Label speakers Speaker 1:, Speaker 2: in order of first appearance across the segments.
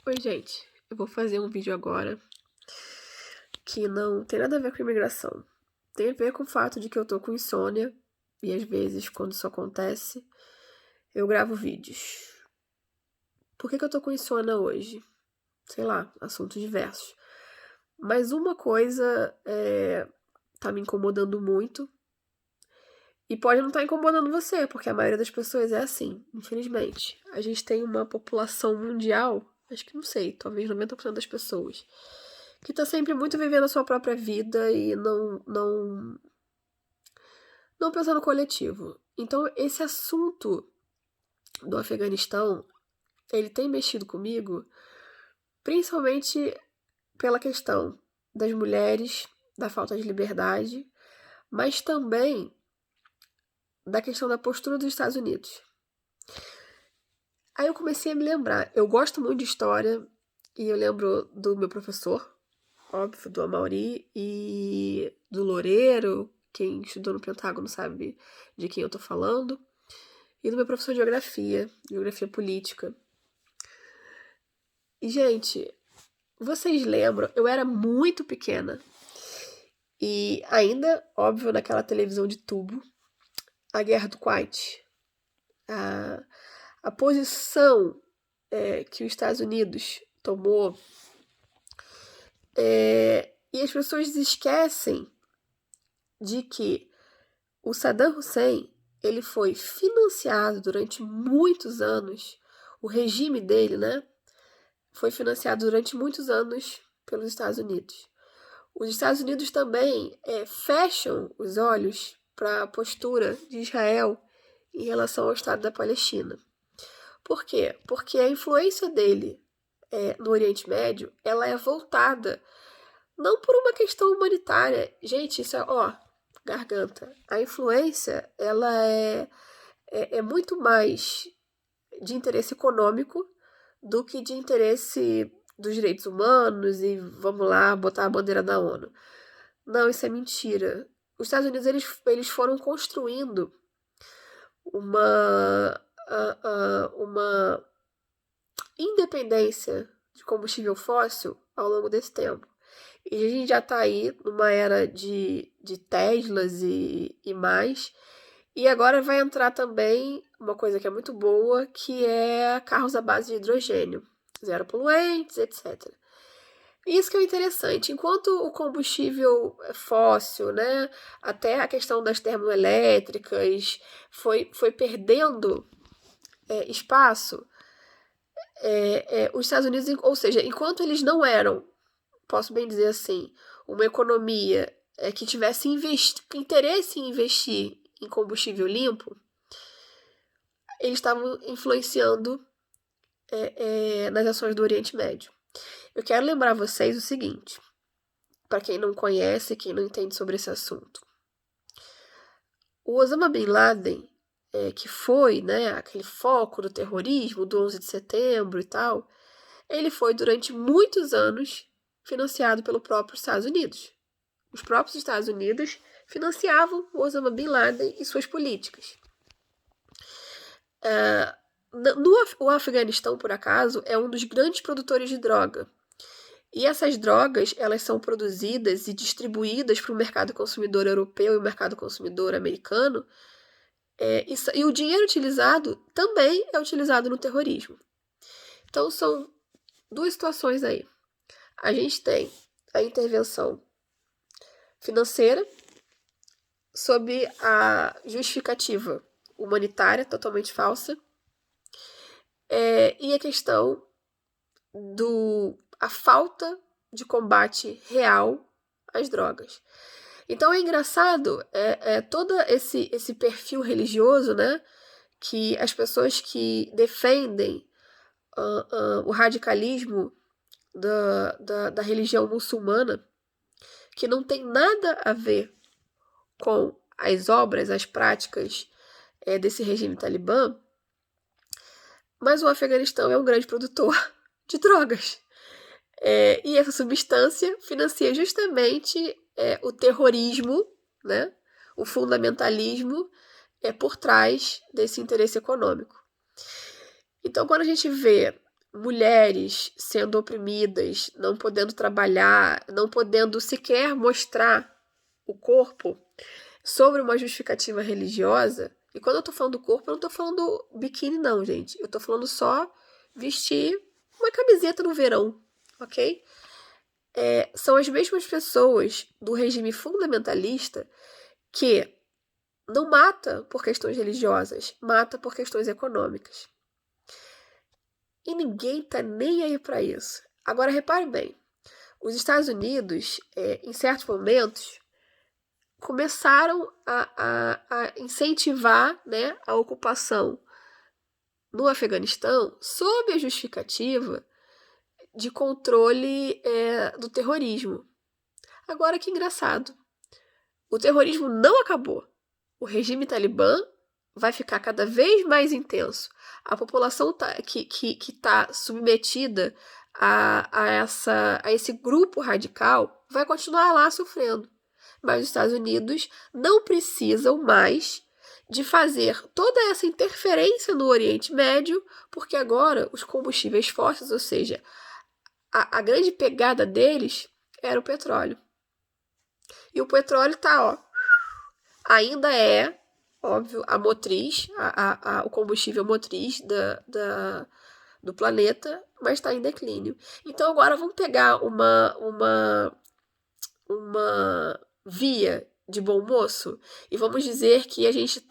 Speaker 1: Oi, gente. Eu vou fazer um vídeo agora que não tem nada a ver com imigração. Tem a ver com o fato de que eu tô com insônia e às vezes, quando isso acontece, eu gravo vídeos. Por que eu tô com insônia hoje? Sei lá, assuntos diversos. Mas uma coisa tá me incomodando muito e pode não estar incomodando você, porque a maioria das pessoas é assim, infelizmente. A gente tem uma população mundial, acho que não sei, talvez 90% das pessoas, que tá sempre muito vivendo a sua própria vida e não pensando no coletivo. Então, esse assunto do Afeganistão, ele tem mexido comigo, principalmente pela questão das mulheres, da falta de liberdade, mas também da questão da postura dos Estados Unidos. Aí eu comecei a me lembrar, eu gosto muito de história e eu lembro do meu professor, óbvio, do Amaury e do Loureiro, quem estudou no Pentágono sabe de quem eu tô falando, e do meu professor de geografia política. E, gente, vocês lembram, eu era muito pequena e ainda, óbvio, naquela televisão de tubo, a Guerra do Kuwait, a posição que os Estados Unidos tomou, e as pessoas esquecem de que o Saddam Hussein ele foi financiado durante muitos anos, o regime dele, né, foi financiado durante muitos anos pelos Estados Unidos. Os Estados Unidos também fecham os olhos para a postura de Israel em relação ao Estado da Palestina. Por quê? Porque a influência dele no Oriente Médio ela é voltada não por uma questão humanitária. Gente, isso é, garganta. A influência, ela é muito mais de interesse econômico do que de interesse dos direitos humanos e vamos lá botar a bandeira da ONU. Não, isso é mentira. Os Estados Unidos, eles foram construindo uma independência de combustível fóssil ao longo desse tempo. E a gente já está aí numa era de Teslas e mais. E agora vai entrar também uma coisa que é muito boa, que é carros à base de hidrogênio. Zero poluentes, etc. Isso que é interessante. Enquanto o combustível fóssil, né, até a questão das termoelétricas foi perdendo espaço, os Estados Unidos, ou seja, enquanto eles não eram, posso bem dizer assim, uma economia que tivesse interesse em investir em combustível limpo, eles estavam influenciando nas ações do Oriente Médio. Eu quero lembrar vocês o seguinte, para quem não conhece, quem não entende sobre esse assunto. O Osama Bin Laden, que foi, né, aquele foco do terrorismo, do 11 de setembro e tal, ele foi durante muitos anos financiado pelo próprio Estados Unidos. Os próprios Estados Unidos financiavam o Osama Bin Laden e suas políticas. O Afeganistão, por acaso, é um dos grandes produtores de droga. E essas drogas, elas são produzidas e distribuídas para o mercado consumidor europeu e o mercado consumidor americano. E o dinheiro utilizado também é utilizado no terrorismo. Então, são duas situações aí. A gente tem a intervenção financeira sob a justificativa humanitária, totalmente falsa, e a questão a falta de combate real às drogas. Então é engraçado todo esse perfil religioso, né, que as pessoas que defendem o radicalismo da religião muçulmana, que não tem nada a ver com as obras, as práticas desse regime talibã, mas o Afeganistão é um grande produtor de drogas. E essa substância financia justamente o terrorismo, né, o fundamentalismo por trás desse interesse econômico. Então, quando a gente vê mulheres sendo oprimidas, não podendo trabalhar, não podendo sequer mostrar o corpo sobre uma justificativa religiosa. E quando eu tô falando do corpo, eu não tô falando biquíni não, gente. Eu tô falando só vestir uma camiseta no verão, ok? São as mesmas pessoas do regime fundamentalista que não mata por questões religiosas, mata por questões econômicas. E ninguém tá nem aí para isso. Agora, repare bem, os Estados Unidos, em certos momentos, começaram a incentivar, né, a ocupação no Afeganistão sob a justificativa de controle do terrorismo. Agora, que engraçado. O terrorismo não acabou. O regime talibã vai ficar cada vez mais intenso. A população que está submetida a esse grupo radical vai continuar lá sofrendo. Mas os Estados Unidos não precisam mais de fazer toda essa interferência no Oriente Médio, porque agora os combustíveis fósseis, ou seja, a grande pegada deles era o petróleo. E o petróleo ainda é, óbvio, a motriz, o combustível motriz do planeta, mas está em declínio. Então agora vamos pegar uma via de bom moço e vamos dizer que a gente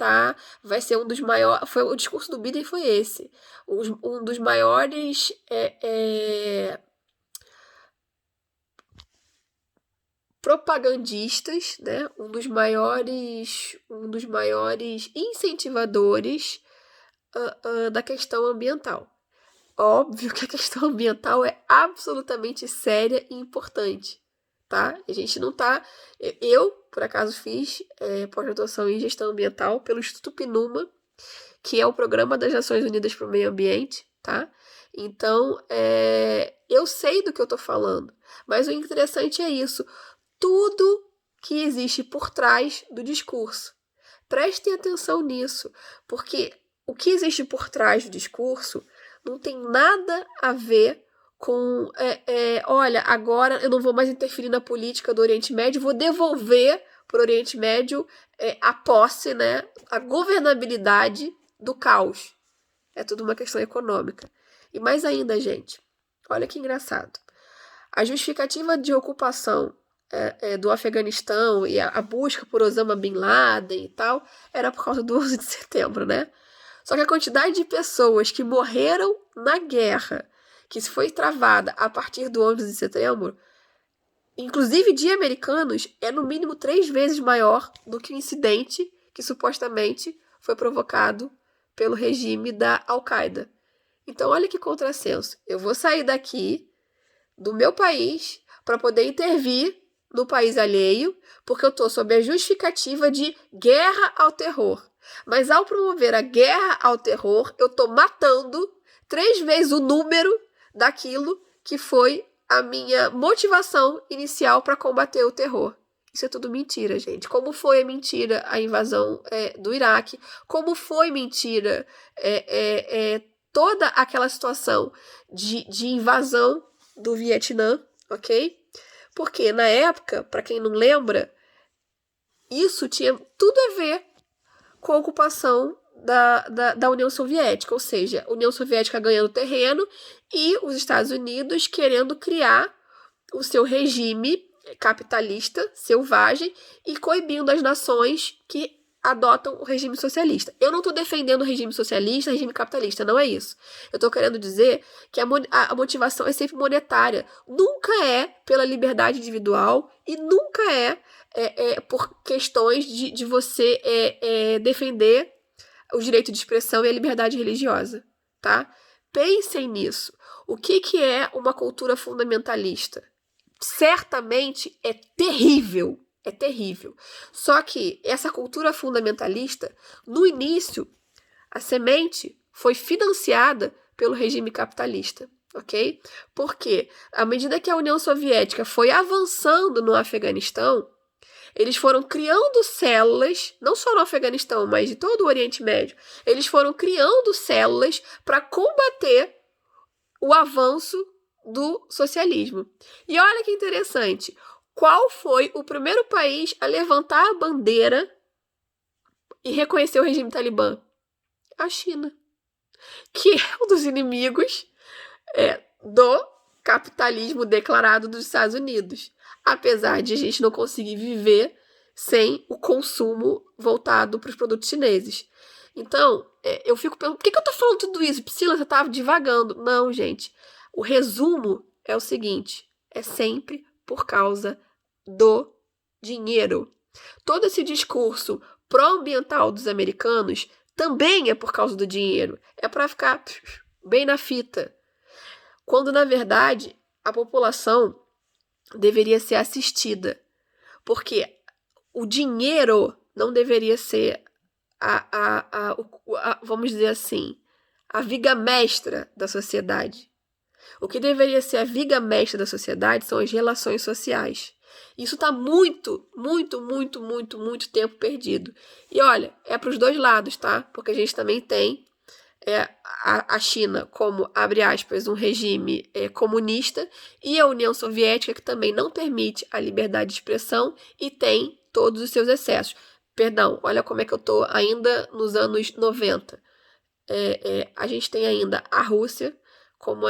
Speaker 1: vai ser um dos maiores, o discurso do Biden foi esse, um dos maiores propagandistas, né? um dos maiores incentivadores da questão ambiental. Óbvio que a questão ambiental é absolutamente séria e importante, tá? A gente não tá... Eu, por acaso, fiz pós-graduação em gestão ambiental pelo Instituto PNUMA, que é o Programa das Nações Unidas para o Meio Ambiente, tá? Então, eu sei do que eu tô falando, mas o interessante é isso. Tudo que existe por trás do discurso. Prestem atenção nisso, porque o que existe por trás do discurso não tem nada a ver com, olha, agora eu não vou mais interferir na política do Oriente Médio, vou devolver para o Oriente Médio a posse, né, a governabilidade do caos. É tudo uma questão econômica. E mais ainda, gente, olha que engraçado. A justificativa de ocupação do Afeganistão e a busca por Osama Bin Laden e tal, era por causa do 11 de setembro, né? Só que a quantidade de pessoas que morreram na guerra, que foi travada a partir do 11 de setembro, inclusive de americanos, é no mínimo 3 vezes maior do que o incidente que supostamente foi provocado pelo regime da Al-Qaeda. Então, olha que contrassenso. Eu vou sair daqui, do meu país, para poder intervir no país alheio, porque eu estou sob a justificativa de guerra ao terror. Mas ao promover a guerra ao terror, eu estou matando 3 vezes o número daquilo que foi a minha motivação inicial para combater o terror. Isso é tudo mentira, gente. Como foi a mentira a invasão do Iraque, como foi mentira toda aquela situação de invasão do Vietnã, ok? Porque na época, para quem não lembra, isso tinha tudo a ver com a ocupação da União Soviética, ou seja, a União Soviética ganhando terreno e os Estados Unidos querendo criar o seu regime capitalista, selvagem, e coibindo as nações que adotam o regime socialista. Eu não estou defendendo o regime socialista, o regime capitalista, não é isso. Eu estou querendo dizer que a motivação é sempre monetária. Nunca é pela liberdade individual e nunca é por questões de você defender o direito de expressão e a liberdade religiosa, tá? Pensem nisso. O que é uma cultura fundamentalista? Certamente é terrível. É terrível. Só que essa cultura fundamentalista, no início, a semente foi financiada pelo regime capitalista, ok? Porque à medida que a União Soviética foi avançando no Afeganistão, eles foram criando células, não só no Afeganistão, mas de todo o Oriente Médio, eles foram criando células para combater o avanço do socialismo. E olha que interessante, qual foi o primeiro país a levantar a bandeira e reconhecer o regime talibã? A China, que é um dos inimigos do capitalismo declarado dos Estados Unidos. Apesar de a gente não conseguir viver sem o consumo voltado para os produtos chineses. Então, eu fico pensando, por que eu tô falando tudo isso? Priscila, você tava divagando. Não, gente. O resumo é o seguinte, é sempre por causa do dinheiro. Todo esse discurso pró-ambiental dos americanos também é por causa do dinheiro. É para ficar bem na fita. Quando, na verdade, a população deveria ser assistida. Porque o dinheiro não deveria ser vamos dizer assim, a viga mestra da sociedade. O que deveria ser a viga mestra da sociedade são as relações sociais. Isso está muito tempo perdido. E olha, é para os dois lados, tá? Porque a gente também tem a China como, abre aspas, um regime comunista e a União Soviética que também não permite a liberdade de expressão e tem todos os seus excessos. Perdão, olha como é que eu tô ainda nos anos 90. A gente tem ainda a Rússia como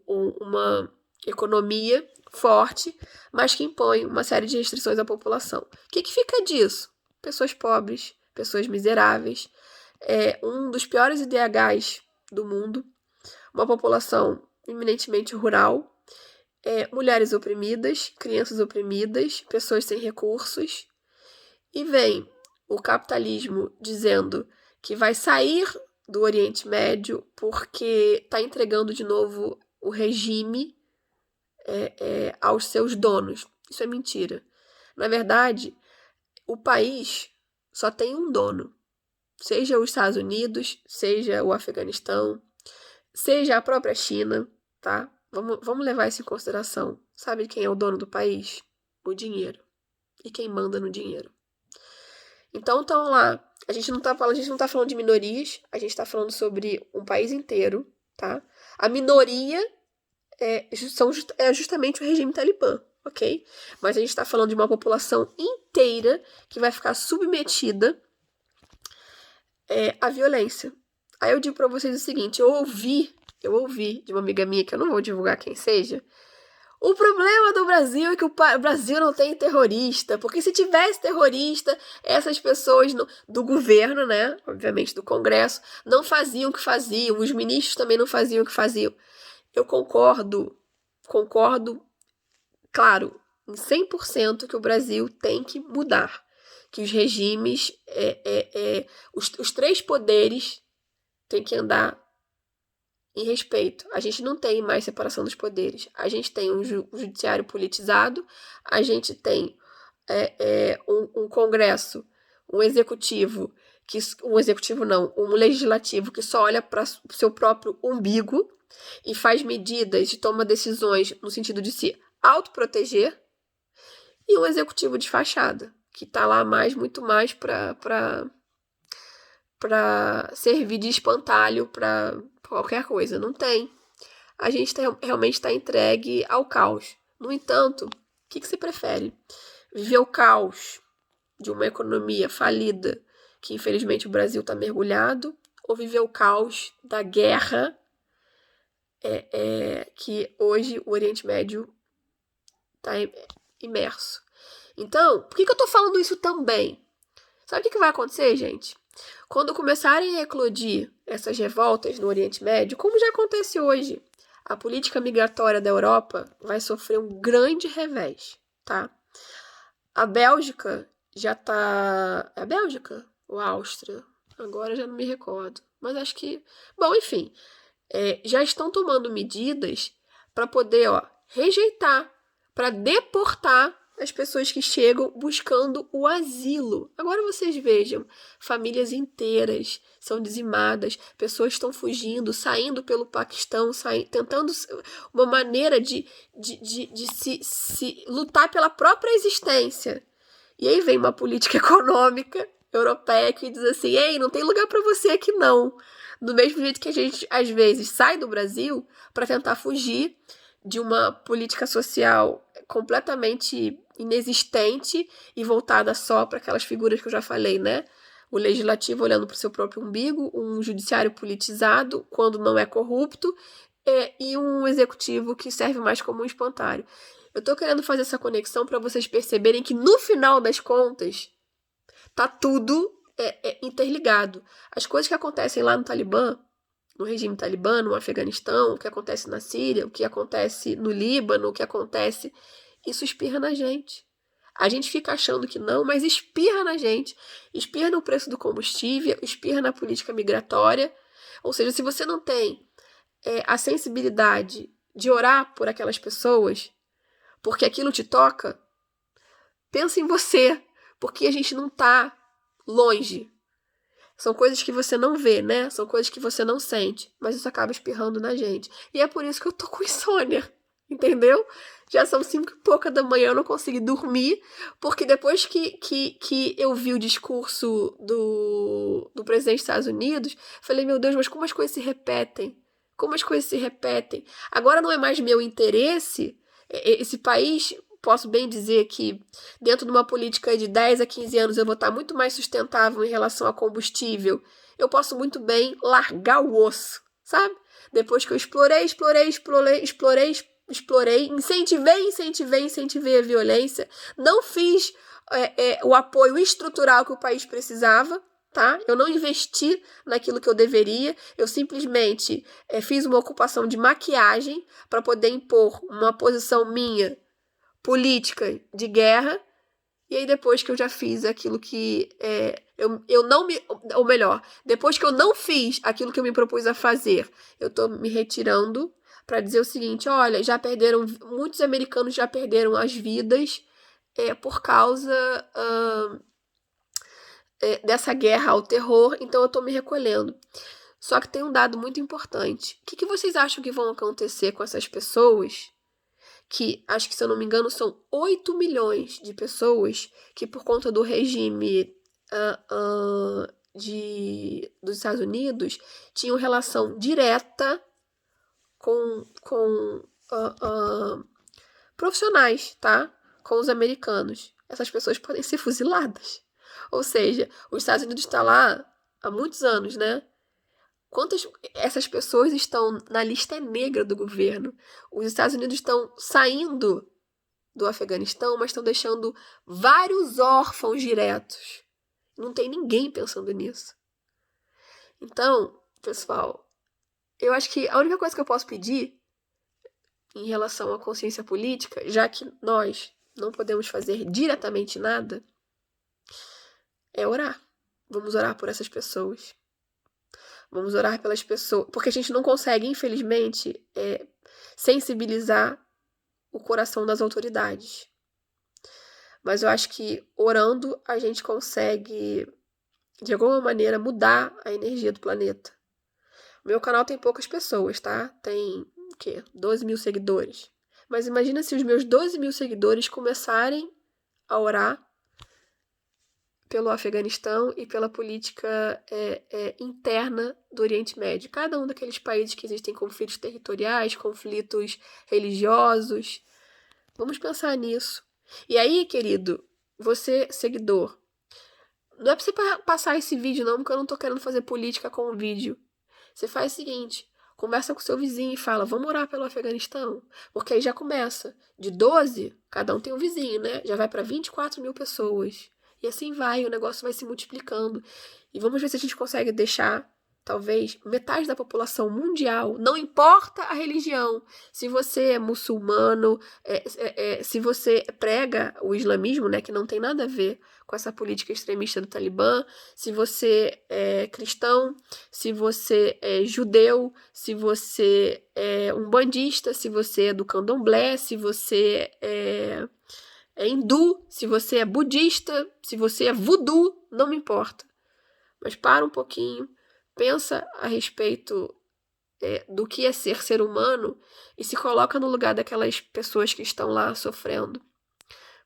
Speaker 1: uma economia forte, mas que impõe uma série de restrições à população. O que fica disso? Pessoas pobres, pessoas miseráveis, um dos piores IDHs do mundo, uma população eminentemente rural, mulheres oprimidas, crianças oprimidas, pessoas sem recursos. E vem o capitalismo dizendo que vai sair do Oriente Médio porque está entregando de novo o regime aos seus donos. Isso é mentira. Na verdade, o país só tem um dono. Seja os Estados Unidos, seja o Afeganistão, seja a própria China, tá? Vamos levar isso em consideração. Sabe quem é o dono do país? O dinheiro. E quem manda no dinheiro. Então, lá, a gente não tá falando de minorias, a gente tá falando sobre um país inteiro, tá? A minoria é justamente o regime talibã, ok? Mas a gente tá falando de uma população inteira que vai ficar submetida à violência. Aí eu digo pra vocês o seguinte, eu ouvi de uma amiga minha, que eu não vou divulgar quem seja, o problema do Brasil é que o Brasil não tem terrorista, porque se tivesse terrorista, essas pessoas do governo, né, obviamente do Congresso, não faziam o que faziam, os ministros também não faziam o que faziam. Eu concordo, claro, em 100% que o Brasil tem que mudar, que os regimes, os três poderes têm que andar em respeito. A gente não tem mais separação dos poderes. A gente tem um judiciário politizado, a gente tem um Congresso, um executivo, um legislativo que só olha para o seu próprio umbigo e faz medidas e toma decisões no sentido de se autoproteger, e um executivo de fachada, que está lá muito mais para servir de espantalho para qualquer coisa. Não tem. A gente realmente está entregue ao caos. No entanto, o que se prefere? Viver o caos de uma economia falida, que infelizmente o Brasil está mergulhado, ou viver o caos da guerra que hoje o Oriente Médio está imerso? Então, por que eu estou falando isso também? Sabe o que vai acontecer, gente? Quando começarem a eclodir essas revoltas no Oriente Médio, como já acontece hoje, a política migratória da Europa vai sofrer um grande revés, tá? A Bélgica já tá... É a Bélgica? Ou a Áustria? Agora já não me recordo. Mas acho que... Bom, enfim. Já estão tomando medidas para poder rejeitar, para deportar as pessoas que chegam buscando o asilo. Agora vocês vejam, famílias inteiras são dizimadas, pessoas estão fugindo, saindo pelo Paquistão, tentando uma maneira de se lutar pela própria existência. E aí vem uma política econômica europeia que diz assim, ei, não tem lugar para você aqui não. Do mesmo jeito que a gente, às vezes, sai do Brasil para tentar fugir de uma política social completamente inexistente e voltada só para aquelas figuras que eu já falei, né? O legislativo olhando para o seu próprio umbigo, um judiciário politizado, quando não é corrupto, e um executivo que serve mais como um espantalho. Eu tô querendo fazer essa conexão para vocês perceberem que, no final das contas, tá tudo interligado. As coisas que acontecem lá no Talibã, no regime talibã, no Afeganistão, o que acontece na Síria, o que acontece no Líbano, o que acontece... Isso espirra na gente. A gente fica achando que não, mas espirra na gente. Espirra no preço do combustível, espirra na política migratória. Ou seja, se você não tem a sensibilidade de orar por aquelas pessoas, porque aquilo te toca, pensa em você, porque a gente não tá longe. São coisas que você não vê, né? São coisas que você não sente, mas isso acaba espirrando na gente. E é por isso que eu tô com insônia, entendeu? Já são 5 e pouca da manhã, eu não consegui dormir, porque depois que eu vi o discurso do presidente dos Estados Unidos, falei, meu Deus, mas como as coisas se repetem? Como as coisas se repetem? Agora não é mais meu interesse, esse país... Posso bem dizer que dentro de uma política de 10 a 15 anos eu vou estar muito mais sustentável em relação a combustível. Eu posso muito bem largar o osso, sabe? Depois que eu explorei, incentivei a violência, não fiz o apoio estrutural que o país precisava, tá? Eu não investi naquilo que eu deveria, eu simplesmente fiz uma ocupação de maquiagem para poder impor uma posição minha política de guerra, e aí depois que eu já fiz aquilo que eu não me... Ou melhor, depois que eu não fiz aquilo que eu me propus a fazer, eu tô me retirando para dizer o seguinte, olha, já perderam... Muitos americanos já perderam as vidas por causa dessa guerra ao terror, então eu tô me recolhendo. Só que tem um dado muito importante. O que vocês acham que vão acontecer com essas pessoas que, acho que se eu não me engano, são 8 milhões de pessoas que, por conta do regime dos Estados Unidos, tinham relação direta com profissionais, tá? Com os americanos. Essas pessoas podem ser fuziladas. Ou seja, os Estados Unidos está lá há muitos anos, né? Quantas essas pessoas estão na lista negra do governo? Os Estados Unidos estão saindo do Afeganistão, mas estão deixando vários órfãos diretos. Não tem ninguém pensando nisso. Então, pessoal, eu acho que a única coisa que eu posso pedir em relação à consciência política, já que nós não podemos fazer diretamente nada, é orar. Vamos orar por essas pessoas. Vamos orar pelas pessoas, porque a gente não consegue, infelizmente, sensibilizar o coração das autoridades. Mas eu acho que orando a gente consegue, de alguma maneira, mudar a energia do planeta. O meu canal tem poucas pessoas, tá? Tem, 12 mil seguidores. Mas imagina se os meus 12 mil seguidores começarem a orar pelo Afeganistão e pela política interna do Oriente Médio. Cada um daqueles países que existem conflitos territoriais, conflitos religiosos. Vamos pensar nisso. E aí, querido, você, seguidor, não é pra você passar esse vídeo não, porque eu não tô querendo fazer política com o vídeo. Você faz o seguinte, conversa com seu vizinho e fala, vamos orar pelo Afeganistão. Porque aí já começa. De 12, cada um tem um vizinho, né? Já vai para 24 mil pessoas. E assim vai, o negócio vai se multiplicando. E vamos ver se a gente consegue deixar, talvez, metade da população mundial, não importa a religião. Se você é muçulmano, se você prega o islamismo, né, que não tem nada a ver com essa política extremista do Talibã, se você é cristão, se você é judeu, se você é umbandista, se você é do candomblé, se você é hindu, se você é budista, se você é voodoo, não me importa. Mas para um pouquinho, pensa a respeito do que é ser humano e se coloca no lugar daquelas pessoas que estão lá sofrendo.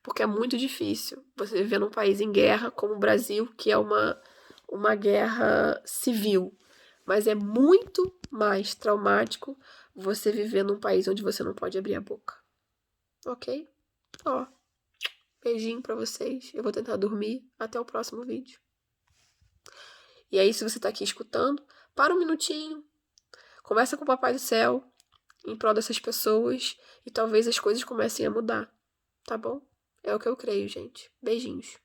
Speaker 1: Porque é muito difícil você viver num país em guerra como o Brasil, que é uma guerra civil. Mas é muito mais traumático você viver num país onde você não pode abrir a boca. Ok? Ó, beijinho pra vocês. Eu vou tentar dormir. Até o próximo vídeo. E aí, se você tá aqui escutando, para um minutinho. Conversa com o Papai do Céu em prol dessas pessoas e talvez as coisas comecem a mudar. Tá bom? É o que eu creio, gente. Beijinhos.